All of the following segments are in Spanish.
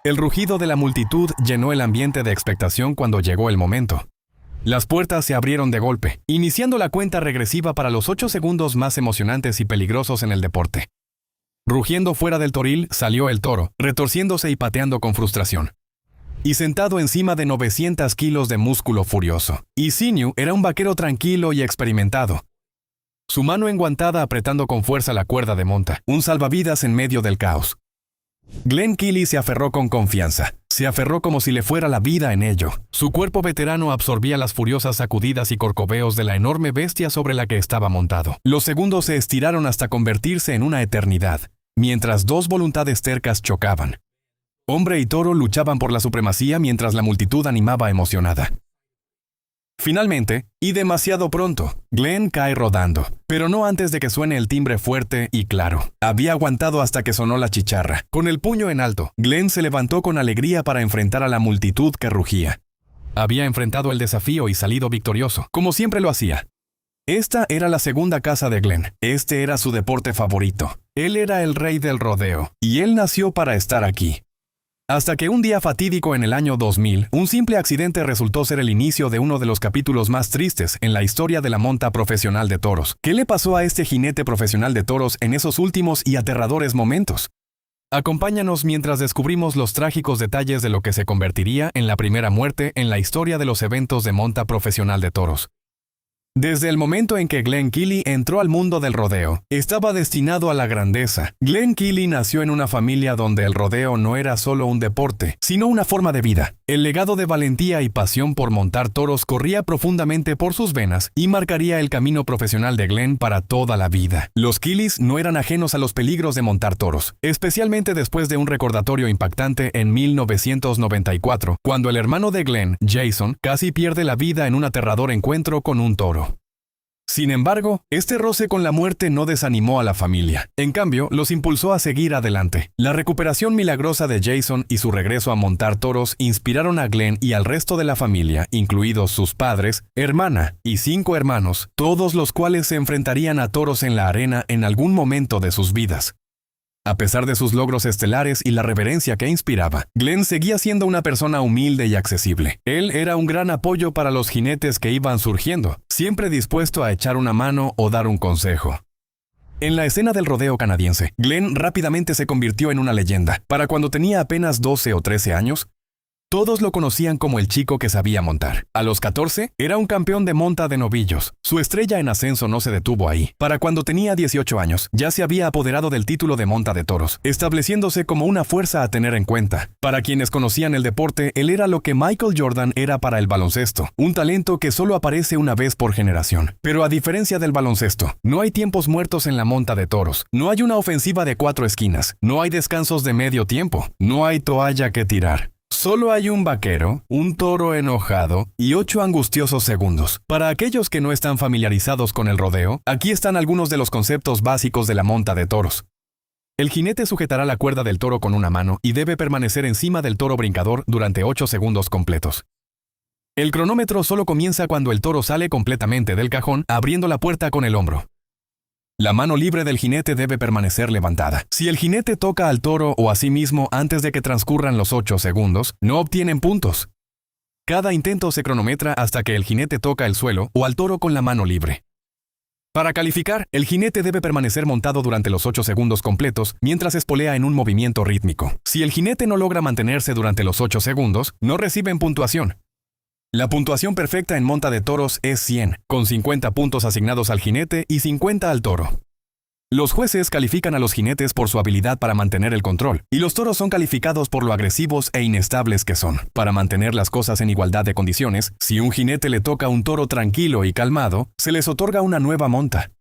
El rugido de la multitud llenó el ambiente de expectación cuando llegó el momento. Las puertas se abrieron de golpe, iniciando la cuenta regresiva para los 8 segundos más emocionantes y peligrosos en el deporte. Rugiendo fuera del toril, salió el toro, retorciéndose y pateando con frustración. Y sentado encima de 900 kilos de músculo furioso. Y Sinew era un vaquero tranquilo y experimentado. Su mano enguantada apretando con fuerza la cuerda de monta, un salvavidas en medio del caos. Glenn Keely se aferró con confianza. Se aferró como si le fuera la vida en ello. Su cuerpo veterano absorbía las furiosas sacudidas y corcoveos de la enorme bestia sobre la que estaba montado. Los segundos se estiraron hasta convertirse en una eternidad, mientras dos voluntades tercas chocaban. Hombre y toro luchaban por la supremacía mientras la multitud animaba emocionada. Finalmente, y demasiado pronto, Glenn cae rodando, pero no antes de que suene el timbre fuerte y claro. Había aguantado hasta que sonó la chicharra. Con el puño en alto, Glenn se levantó con alegría para enfrentar a la multitud que rugía. Había enfrentado el desafío y salido victorioso, como siempre lo hacía. Esta era la segunda casa de Glenn. Este era su deporte favorito. Él era el rey del rodeo, y él nació para estar aquí. Hasta que un día fatídico en el año 2000, un simple accidente resultó ser el inicio de uno de los capítulos más tristes en la historia de la monta profesional de toros. ¿Qué le pasó a este jinete profesional de toros en esos últimos y aterradores momentos? Acompáñanos mientras descubrimos los trágicos detalles de lo que se convertiría en la primera muerte en la historia de los eventos de monta profesional de toros. Desde el momento en que Glenn Keely entró al mundo del rodeo, estaba destinado a la grandeza. Glenn Keely nació en una familia donde el rodeo no era solo un deporte, sino una forma de vida. El legado de valentía y pasión por montar toros corría profundamente por sus venas y marcaría el camino profesional de Glenn para toda la vida. Los Keelys no eran ajenos a los peligros de montar toros, especialmente después de un recordatorio impactante en 1994, cuando el hermano de Glenn, Jason, casi pierde la vida en un aterrador encuentro con un toro. Sin embargo, este roce con la muerte no desanimó a la familia. En cambio, los impulsó a seguir adelante. La recuperación milagrosa de Jason y su regreso a montar toros inspiraron a Glenn y al resto de la familia, incluidos sus padres, hermana y 5 hermanos, todos los cuales se enfrentarían a toros en la arena en algún momento de sus vidas. A pesar de sus logros estelares y la reverencia que inspiraba, Glenn seguía siendo una persona humilde y accesible. Él era un gran apoyo para los jinetes que iban surgiendo, siempre dispuesto a echar una mano o dar un consejo. En la escena del rodeo canadiense, Glenn rápidamente se convirtió en una leyenda. Para cuando tenía apenas 12 o 13 años, todos lo conocían como el chico que sabía montar. A los 14, era un campeón de monta de novillos. Su estrella en ascenso no se detuvo ahí. Para cuando tenía 18 años, ya se había apoderado del título de monta de toros, estableciéndose como una fuerza a tener en cuenta. Para quienes conocían el deporte, él era lo que Michael Jordan era para el baloncesto, un talento que solo aparece una vez por generación. Pero a diferencia del baloncesto, no hay tiempos muertos en la monta de toros. No hay una ofensiva de 4 esquinas. No hay descansos de medio tiempo. No hay toalla que tirar. Solo hay un vaquero, un toro enojado y 8 angustiosos segundos. Para aquellos que no están familiarizados con el rodeo, aquí están algunos de los conceptos básicos de la monta de toros. El jinete sujetará la cuerda del toro con una mano y debe permanecer encima del toro brincador durante 8 segundos completos. El cronómetro solo comienza cuando el toro sale completamente del cajón, abriendo la puerta con el hombro. La mano libre del jinete debe permanecer levantada. Si el jinete toca al toro o a sí mismo antes de que transcurran los 8 segundos, no obtienen puntos. Cada intento se cronometra hasta que el jinete toca el suelo o al toro con la mano libre. Para calificar, el jinete debe permanecer montado durante los 8 segundos completos mientras espolea en un movimiento rítmico. Si el jinete no logra mantenerse durante los 8 segundos, no reciben puntuación. La puntuación perfecta en monta de toros es 100, con 50 puntos asignados al jinete y 50 al toro. Los jueces califican a los jinetes por su habilidad para mantener el control, y los toros son calificados por lo agresivos e inestables que son. Para mantener las cosas en igualdad de condiciones, si un jinete le toca a un toro tranquilo y calmado, se les otorga una nueva monta.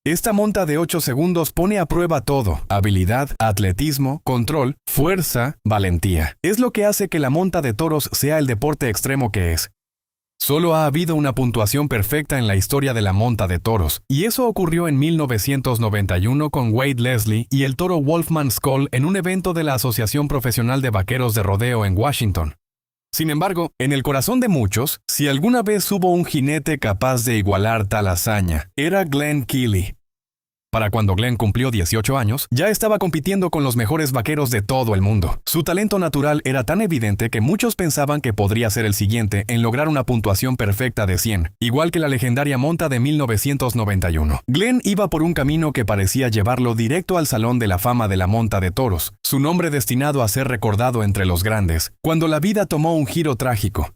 Esta monta de 8 segundos pone a prueba todo: habilidad, atletismo, control, fuerza, valentía. Es lo que hace que la monta de toros sea el deporte extremo que es. Solo ha habido una puntuación perfecta en la historia de la monta de toros, y eso ocurrió en 1991 con Wade Leslie y el toro Wolfman Skull en un evento de la Asociación Profesional de Vaqueros de Rodeo en Washington. Sin embargo, en el corazón de muchos, si alguna vez hubo un jinete capaz de igualar tal hazaña, era Glenn Keely. Para cuando Glenn cumplió 18 años, ya estaba compitiendo con los mejores vaqueros de todo el mundo. Su talento natural era tan evidente que muchos pensaban que podría ser el siguiente en lograr una puntuación perfecta de 100, igual que la legendaria monta de 1991. Glenn iba por un camino que parecía llevarlo directo al Salón de la Fama de la Monta de Toros, su nombre destinado a ser recordado entre los grandes, cuando la vida tomó un giro trágico.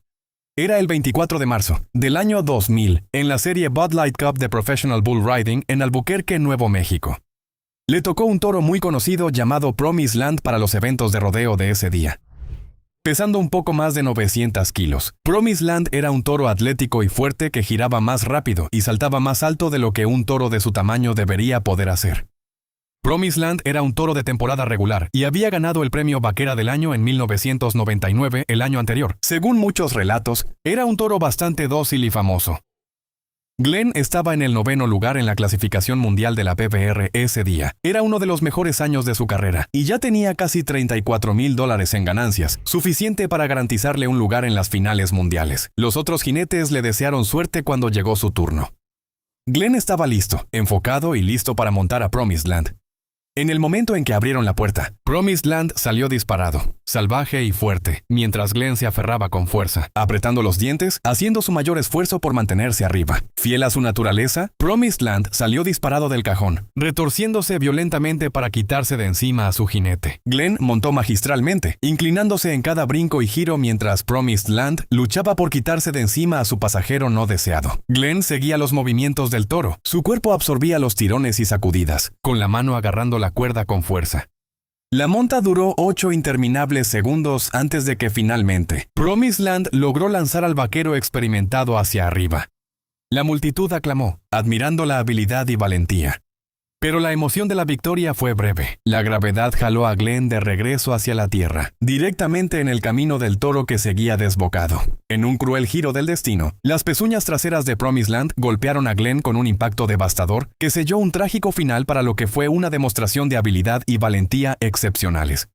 Era el 24 de marzo del año 2000, en la serie Bud Light Cup de Professional Bull Riding en Albuquerque, Nuevo México. Le tocó un toro muy conocido llamado Promised Land para los eventos de rodeo de ese día. Pesando un poco más de 900 kilos, Promised Land era un toro atlético y fuerte que giraba más rápido y saltaba más alto de lo que un toro de su tamaño debería poder hacer. Promised Land era un toro de temporada regular y había ganado el premio Vaquera del Año en 1999, el año anterior. Según muchos relatos, era un toro bastante dócil y famoso. Glenn estaba en el 9º lugar en la clasificación mundial de la PBR ese día. Era uno de los mejores años de su carrera y ya tenía casi $34,000 en ganancias, suficiente para garantizarle un lugar en las finales mundiales. Los otros jinetes le desearon suerte cuando llegó su turno. Glenn estaba listo, enfocado y listo para montar a Promised Land. En el momento en que abrieron la puerta, Promised Land salió disparado, salvaje y fuerte, mientras Glenn se aferraba con fuerza, apretando los dientes, haciendo su mayor esfuerzo por mantenerse arriba. Fiel a su naturaleza, Promised Land salió disparado del cajón, retorciéndose violentamente para quitarse de encima a su jinete. Glenn montó magistralmente, inclinándose en cada brinco y giro mientras Promised Land luchaba por quitarse de encima a su pasajero no deseado. Glenn seguía los movimientos del toro, su cuerpo absorbía los tirones y sacudidas, con la mano agarrando la cuerda con fuerza. La monta duró 8 interminables segundos antes de que finalmente Promised Land logró lanzar al vaquero experimentado hacia arriba. La multitud aclamó, admirando la habilidad y valentía. Pero la emoción de la victoria fue breve. La gravedad jaló a Glenn de regreso hacia la tierra, directamente en el camino del toro que seguía desbocado. En un cruel giro del destino, las pezuñas traseras de Promised Land golpearon a Glenn con un impacto devastador que selló un trágico final para lo que fue una demostración de habilidad y valentía excepcionales.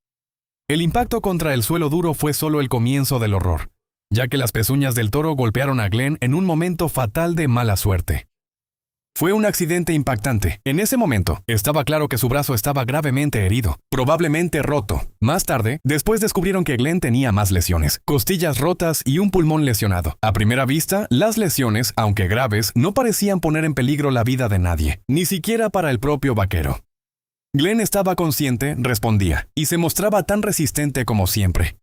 El impacto contra el suelo duro fue solo el comienzo del horror, ya que las pezuñas del toro golpearon a Glenn en un momento fatal de mala suerte. Fue un accidente impactante. En ese momento, estaba claro que su brazo estaba gravemente herido, probablemente roto. Más tarde, después descubrieron que Glenn tenía más lesiones, costillas rotas y un pulmón lesionado. A primera vista, las lesiones, aunque graves, no parecían poner en peligro la vida de nadie, ni siquiera para el propio vaquero. Glenn estaba consciente, respondía, y se mostraba tan resistente como siempre.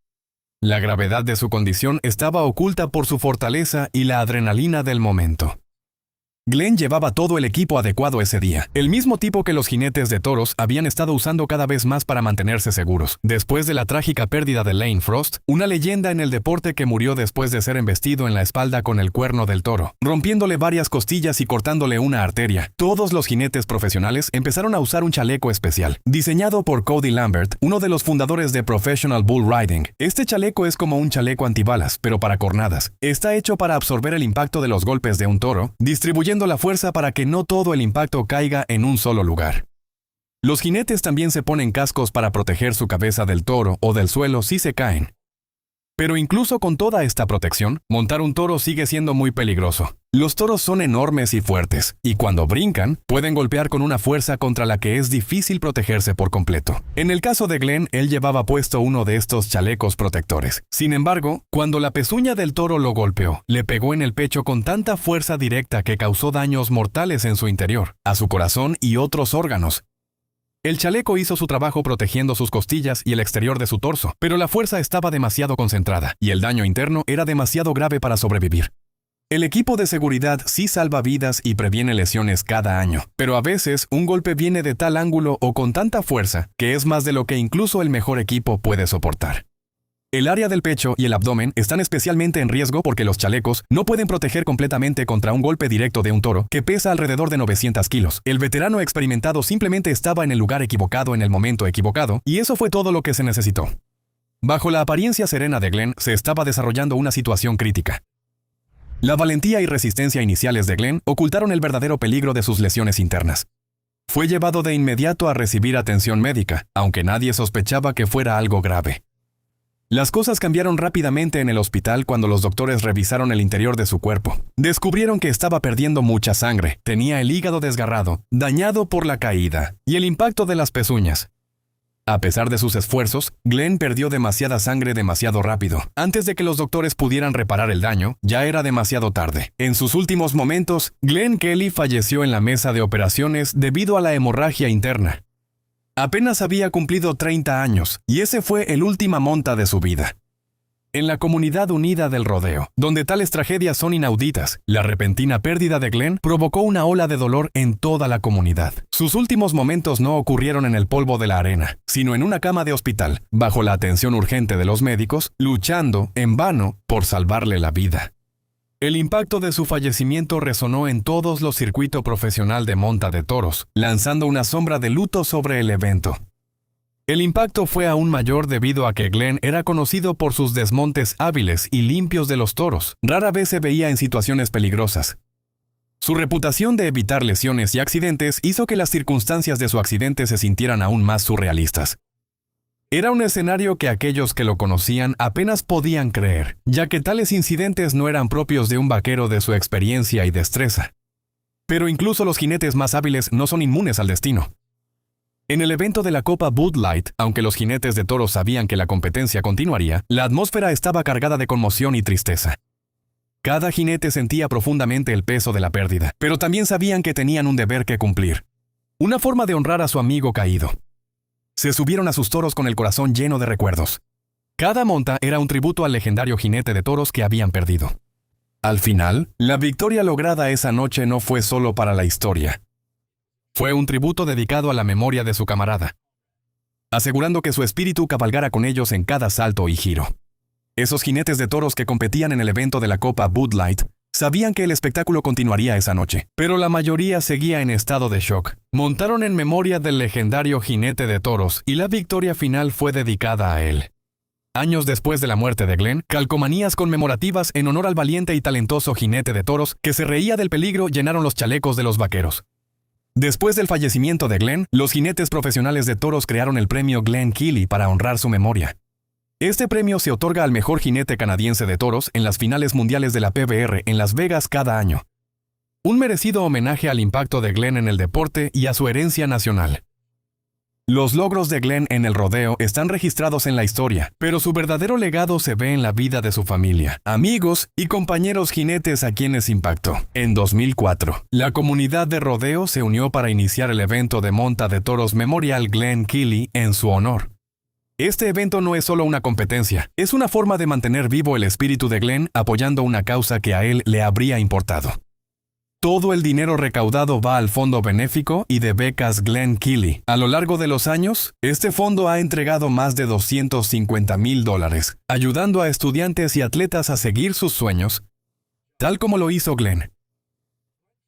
La gravedad de su condición estaba oculta por su fortaleza y la adrenalina del momento. Glenn llevaba todo el equipo adecuado ese día, el mismo tipo que los jinetes de toros habían estado usando cada vez más para mantenerse seguros. Después de la trágica pérdida de Lane Frost, una leyenda en el deporte que murió después de ser embestido en la espalda con el cuerno del toro, rompiéndole varias costillas y cortándole una arteria, todos los jinetes profesionales empezaron a usar un chaleco especial, diseñado por Cody Lambert, uno de los fundadores de Professional Bull Riding. Este chaleco es como un chaleco antibalas, pero para cornadas. Está hecho para absorber el impacto de los golpes de un toro, distribuyendo la fuerza para que no todo el impacto caiga en un solo lugar. Los jinetes también se ponen cascos para proteger su cabeza del toro o del suelo si se caen. Pero incluso con toda esta protección, montar un toro sigue siendo muy peligroso. Los toros son enormes y fuertes, y cuando brincan, pueden golpear con una fuerza contra la que es difícil protegerse por completo. En el caso de Glenn, él llevaba puesto uno de estos chalecos protectores. Sin embargo, cuando la pezuña del toro lo golpeó, le pegó en el pecho con tanta fuerza directa que causó daños mortales en su interior, a su corazón y otros órganos. El chaleco hizo su trabajo protegiendo sus costillas y el exterior de su torso, pero la fuerza estaba demasiado concentrada y el daño interno era demasiado grave para sobrevivir. El equipo de seguridad sí salva vidas y previene lesiones cada año, pero a veces un golpe viene de tal ángulo o con tanta fuerza que es más de lo que incluso el mejor equipo puede soportar. El área del pecho y el abdomen están especialmente en riesgo porque los chalecos no pueden proteger completamente contra un golpe directo de un toro que pesa alrededor de 900 kilos. El veterano experimentado simplemente estaba en el lugar equivocado en el momento equivocado, y eso fue todo lo que se necesitó. Bajo la apariencia serena de Glenn, se estaba desarrollando una situación crítica. La valentía y resistencia iniciales de Glenn ocultaron el verdadero peligro de sus lesiones internas. Fue llevado de inmediato a recibir atención médica, aunque nadie sospechaba que fuera algo grave. Las cosas cambiaron rápidamente en el hospital cuando los doctores revisaron el interior de su cuerpo. Descubrieron que estaba perdiendo mucha sangre, tenía el hígado desgarrado, dañado por la caída y el impacto de las pezuñas. A pesar de sus esfuerzos, Glenn perdió demasiada sangre demasiado rápido. Antes de que los doctores pudieran reparar el daño, ya era demasiado tarde. En sus últimos momentos, Glenn Kelly falleció en la mesa de operaciones debido a la hemorragia interna. Apenas había cumplido 30 años, y ese fue el última monta de su vida. En la comunidad unida del rodeo, donde tales tragedias son inauditas, la repentina pérdida de Glenn provocó una ola de dolor en toda la comunidad. Sus últimos momentos no ocurrieron en el polvo de la arena, sino en una cama de hospital, bajo la atención urgente de los médicos, luchando, en vano, por salvarle la vida. El impacto de su fallecimiento resonó en todos los circuitos profesional de monta de toros, lanzando una sombra de luto sobre el evento. El impacto fue aún mayor debido a que Glenn era conocido por sus desmontes hábiles y limpios de los toros. Rara vez se veía en situaciones peligrosas. Su reputación de evitar lesiones y accidentes hizo que las circunstancias de su accidente se sintieran aún más surrealistas. Era un escenario que aquellos que lo conocían apenas podían creer, ya que tales incidentes no eran propios de un vaquero de su experiencia y destreza. Pero incluso los jinetes más hábiles no son inmunes al destino. En el evento de la Copa Bud Light, aunque los jinetes de toros sabían que la competencia continuaría, la atmósfera estaba cargada de conmoción y tristeza. Cada jinete sentía profundamente el peso de la pérdida, pero también sabían que tenían un deber que cumplir. Una forma de honrar a su amigo caído. Se subieron a sus toros con el corazón lleno de recuerdos. Cada monta era un tributo al legendario jinete de toros que habían perdido. Al final, la victoria lograda esa noche no fue solo para la historia. Fue un tributo dedicado a la memoria de su camarada, asegurando que su espíritu cabalgara con ellos en cada salto y giro. Esos jinetes de toros que competían en el evento de la Copa Bud Light sabían que el espectáculo continuaría esa noche, pero la mayoría seguía en estado de shock. Montaron en memoria del legendario jinete de toros y la victoria final fue dedicada a él. Años después de la muerte de Glenn, calcomanías conmemorativas en honor al valiente y talentoso jinete de toros que se reía del peligro llenaron los chalecos de los vaqueros. Después del fallecimiento de Glenn, los jinetes profesionales de toros crearon el premio Glenn Kelly para honrar su memoria. Este premio se otorga al mejor jinete canadiense de toros en las finales mundiales de la PBR en Las Vegas cada año. Un merecido homenaje al impacto de Glenn en el deporte y a su herencia nacional. Los logros de Glenn en el rodeo están registrados en la historia, pero su verdadero legado se ve en la vida de su familia, amigos y compañeros jinetes a quienes impactó. En 2004, la comunidad de rodeo se unió para iniciar el evento de monta de toros Memorial Glenn Kelly en su honor. Este evento no es solo una competencia, es una forma de mantener vivo el espíritu de Glenn apoyando una causa que a él le habría importado. Todo el dinero recaudado va al fondo benéfico y de becas Glenn Kelly. A lo largo de los años, este fondo ha entregado más de $250,000, ayudando a estudiantes y atletas a seguir sus sueños, tal como lo hizo Glenn.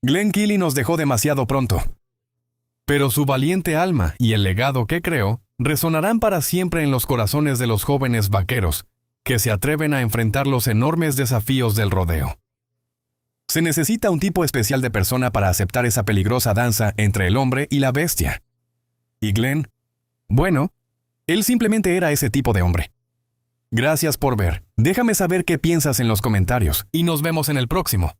Glenn Kelly nos dejó demasiado pronto, pero su valiente alma y el legado que creó resonarán para siempre en los corazones de los jóvenes vaqueros que se atreven a enfrentar los enormes desafíos del rodeo. Se necesita un tipo especial de persona para aceptar esa peligrosa danza entre el hombre y la bestia. Y Glenn, bueno, él simplemente era ese tipo de hombre. Gracias por ver. Déjame saber qué piensas en los comentarios y nos vemos en el próximo.